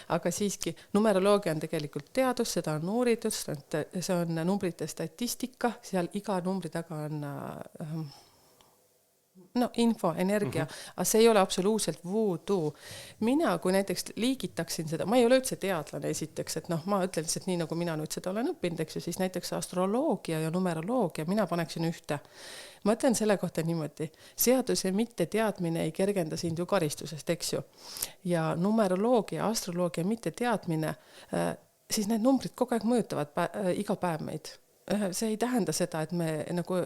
aga siiski numeroloogia on tegelikult teadus, seda on uuritud, see on numbrite statistika, seal iga numbri taga on info, energia, aga see ei ole absoluutselt voodoo. Mina, kui näiteks liigitaksin seda, ma ei ole üldse teadlane esiteks, et ma ütlen lihtsalt nii, nagu mina nüüd seda olen õppinud, eks ju, siis näiteks astroloogia ja numeroloogia, mina paneksin ühte. Ma ütlen selle kohta niimoodi, seaduse mitte teadmine ei kergenda sind ju karistusest, eks ju. Ja numeroloogia, astroloogia mitte teadmine, siis need numbrid kogu aeg mõjutavad iga päev meid. See ei tähenda seda, et me nagu...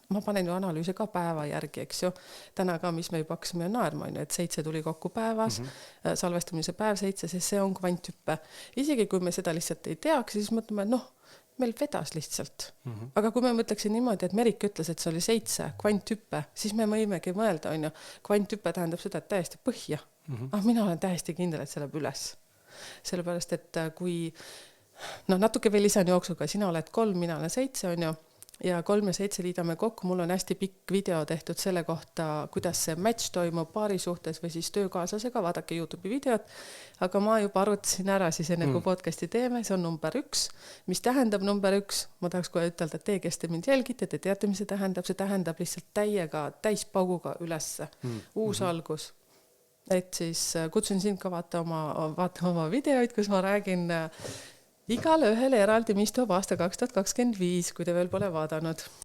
Ma panen ju analüüse ka päeva järgi, eks ju. Täna ka, mis me juba hakkasime naerma, et 7 tuli kokku päevas, salvestamise päev 7, sest see on kvanthüppe. Isegi kui me seda lihtsalt ei teaks, siis mõtleme, meil vedas lihtsalt. Aga kui me mõtleksin niimoodi, et Merik ütles, et see oli 7 kvanthüppe, siis me võimegi mõelda, kvanthüppe tähendab seda, et täiesti põhja. Mina olen täiesti kindel, et see läheb üles. Sellepärast, et kui natuke veel lisan jooksuga, sina oled 3, mina olen 7, on ju. Ja 3 ja 7 liidame kokku, mul on hästi pikk video tehtud selle kohta, kuidas see match toimub paari suhtes või siis töökaaslasega, vaadake YouTube'i videot, aga ma juba arvutasin ära siis enne kui podcasti teeme, see on number 1. Mis tähendab number 1? Ma tahaks kohe ütelda, et te, kes te mind jälgite, te teate, mis see tähendab lihtsalt täispauguga ülesse, uus algus. Et siis kutsun sind ka vaata oma videoid, kus ma räägin igale ühele eraldi, mis toob aasta 2025, kui te veel pole vaadanud.